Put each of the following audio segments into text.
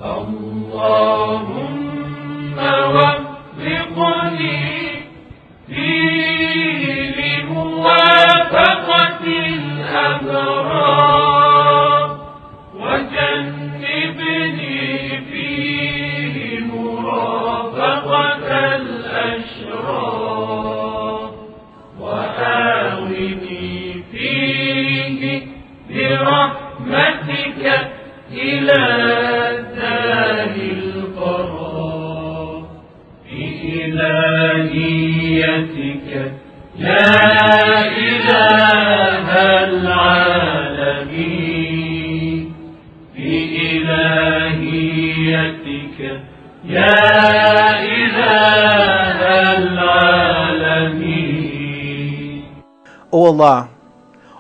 اللهم وفقني فيه لموافقة الأبرار وجنبني فيه مرافقة الأشرار وآوِني فيه برحمتك إلى دار القرار بإلهيتك يا إله العالمين بإلهيتك يا إله العالمين. O Allah,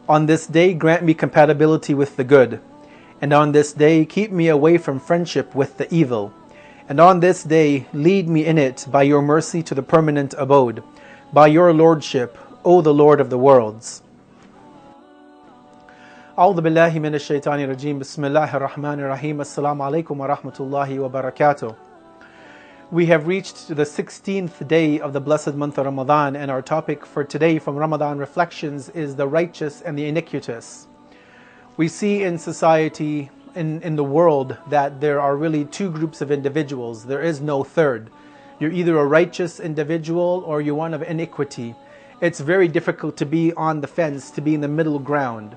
on this day grant me compatibility with the good, and on this day keep me away from friendship with the evil, and on this day lead me in it by your mercy to the permanent abode, by your lordship, O the Lord of the worlds. أعوذ بالله من الشيطان الرجيم بسم الله الرحمن الرحيم السلام عليكم ورحمة الله وبركاته. We have reached the 16th day of the blessed month of Ramadan, and our topic for today from Ramadan Reflections is the righteous and the iniquitous. We see in society, in the world, that there are really two groups of individuals. There is no third. You're either a righteous individual or you're one of iniquity. It's very difficult to be on the fence, to be in the middle ground.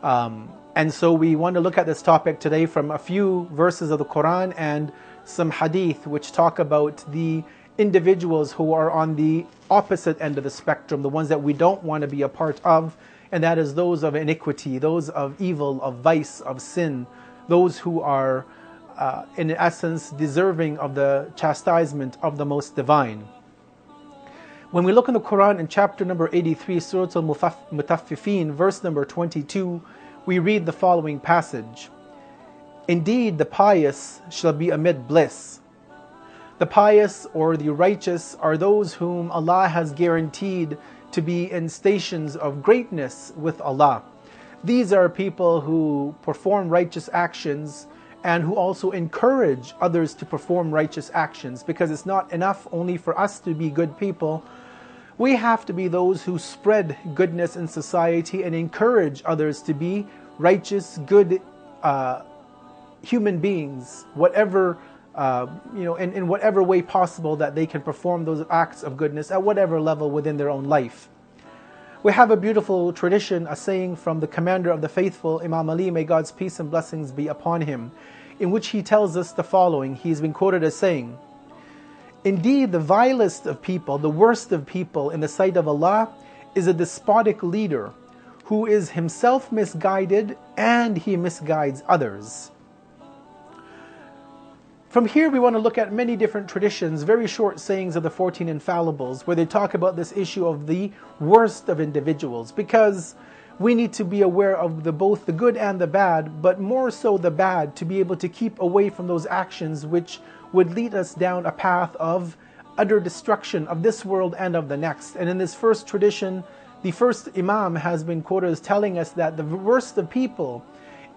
And so we want to look at this topic today from a few verses of the Quran and some hadith which talk about the individuals who are on the opposite end of the spectrum, the ones that we don't want to be a part of, and that is those of iniquity, those of evil, of vice, of sin, those who are in essence deserving of the chastisement of the Most Divine. When we look in the Quran in chapter number 83, Surah Al-Mutaffifin, verse number 22, we read the following passage. Indeed, the pious shall be amid bliss. The pious or the righteous are those whom Allah has guaranteed to be in stations of greatness with Allah. These are people who perform righteous actions and who also encourage others to perform righteous actions, because it's not enough only for us to be good people. We have to be those who spread goodness in society and encourage others to be righteous, good human beings, whatever in whatever way possible that they can perform those acts of goodness at whatever level within their own life. We have a beautiful tradition, a saying from the commander of the faithful, Imam Ali, may God's peace and blessings be upon him, in which he tells us the following. He's been quoted as saying, indeed, the vilest of people, the worst of people in the sight of Allah is a despotic leader who is himself misguided and he misguides others. From here we want to look at many different traditions, very short sayings of the 14 infallibles, where they talk about this issue of the worst of individuals, because we need to be aware of both the good and the bad, but more so the bad, to be able to keep away from those actions which would lead us down a path of utter destruction of this world and of the next. And in this first tradition, the first Imam has been quoted as telling us that the worst of people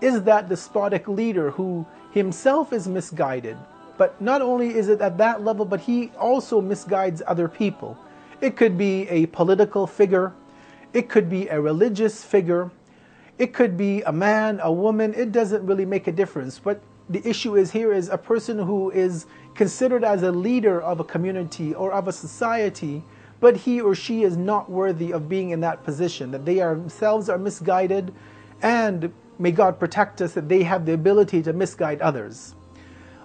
is that despotic leader who himself is misguided. But not only is it at that level, but he also misguides other people. It could be a political figure, it could be a religious figure, it could be a man, a woman, it doesn't really make a difference. But the issue is here is a person who is considered as a leader of a community or of a society, but he or she is not worthy of being in that position, that they themselves are misguided, and may God protect us that they have the ability to misguide others.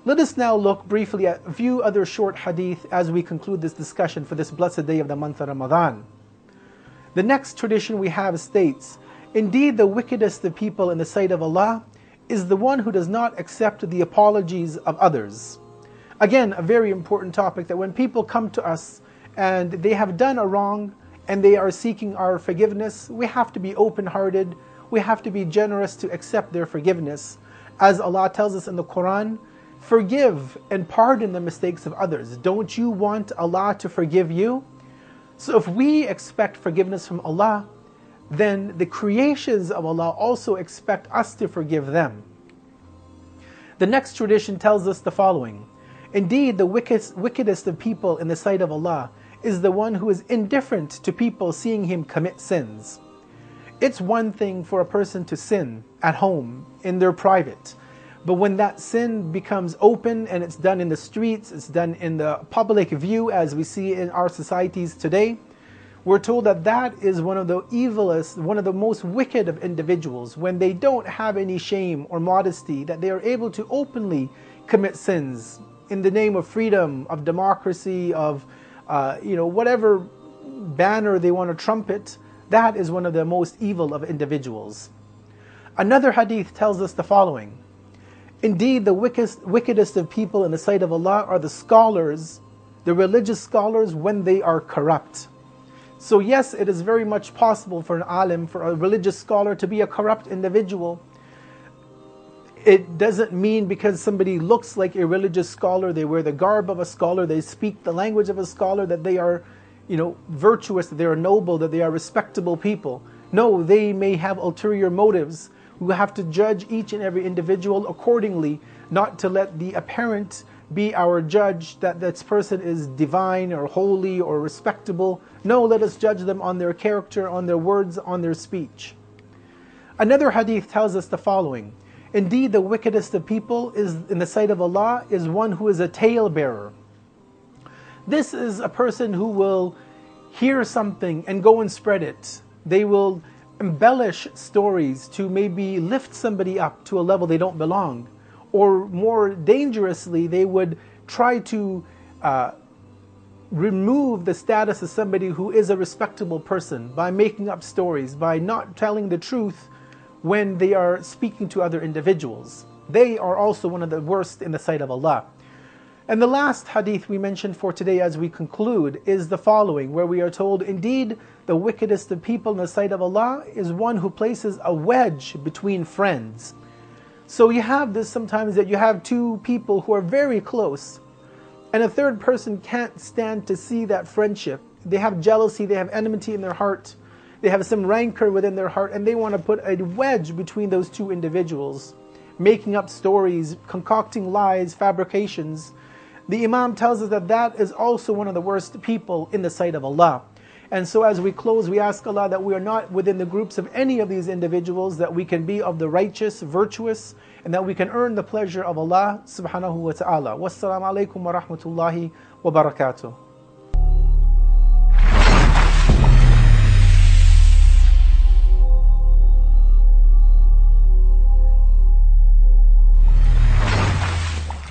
Let us now look briefly at a few other short hadith as we conclude this discussion for this blessed day of the month of Ramadan. The next tradition we have states, indeed the wickedest of people in the sight of Allah is the one who does not accept the apologies of others. Again, a very important topic, that when people come to us and they have done a wrong and they are seeking our forgiveness, we have to be open-hearted, we have to be generous to accept their forgiveness. As Allah tells us in the Quran, forgive and pardon the mistakes of others. Don't you want Allah to forgive you? So if we expect forgiveness from Allah, then the creations of Allah also expect us to forgive them. The next tradition tells us the following. Indeed, the wickedest of people in the sight of Allah is the one who is indifferent to people seeing him commit sins. It's one thing for a person to sin at home, in their private. But when that sin becomes open and it's done in the streets, it's done in the public view as we see in our societies today, we're told that that is one of the evilest, one of the most wicked of individuals, when they don't have any shame or modesty, that they are able to openly commit sins in the name of freedom, of democracy, of whatever banner they want to trumpet. That is one of the most evil of individuals. Another hadith tells us the following. Indeed, the wickedest of people in the sight of Allah are the scholars, the religious scholars, when they are corrupt. So yes, it is very much possible for an alim, for a religious scholar, to be a corrupt individual. It doesn't mean because somebody looks like a religious scholar, they wear the garb of a scholar, they speak the language of a scholar, that they are, virtuous, that they are noble, that they are respectable people. No, they may have ulterior motives. We have to judge each and every individual accordingly, not to let the apparent be our judge that this person is divine or holy or respectable. No, let us judge them on their character, on their words, on their speech. Another hadith tells us the following. Indeed, the wickedest of people is in the sight of Allah is one who is a talebearer. This is a person who will hear something and go and spread it. They will embellish stories to maybe lift somebody up to a level they don't belong. Or more dangerously, they would try to remove the status of somebody who is a respectable person by making up stories, by not telling the truth when they are speaking to other individuals. They are also one of the worst in the sight of Allah. And the last hadith we mentioned for today as we conclude is the following, where we are told, indeed, the wickedest of people in the sight of Allah is one who places a wedge between friends. So you have this sometimes, that you have two people who are very close, and a third person can't stand to see that friendship. They have jealousy, they have enmity in their heart, they have some rancor within their heart, and they want to put a wedge between those two individuals, making up stories, concocting lies, fabrications. The Imam tells us that that is also one of the worst people in the sight of Allah. And so as we close, we ask Allah that we are not within the groups of any of these individuals, that we can be of the righteous, virtuous, and that we can earn the pleasure of Allah subhanahu wa ta'ala. Wassalamu alaikum wa rahmatullahi wa barakatuh.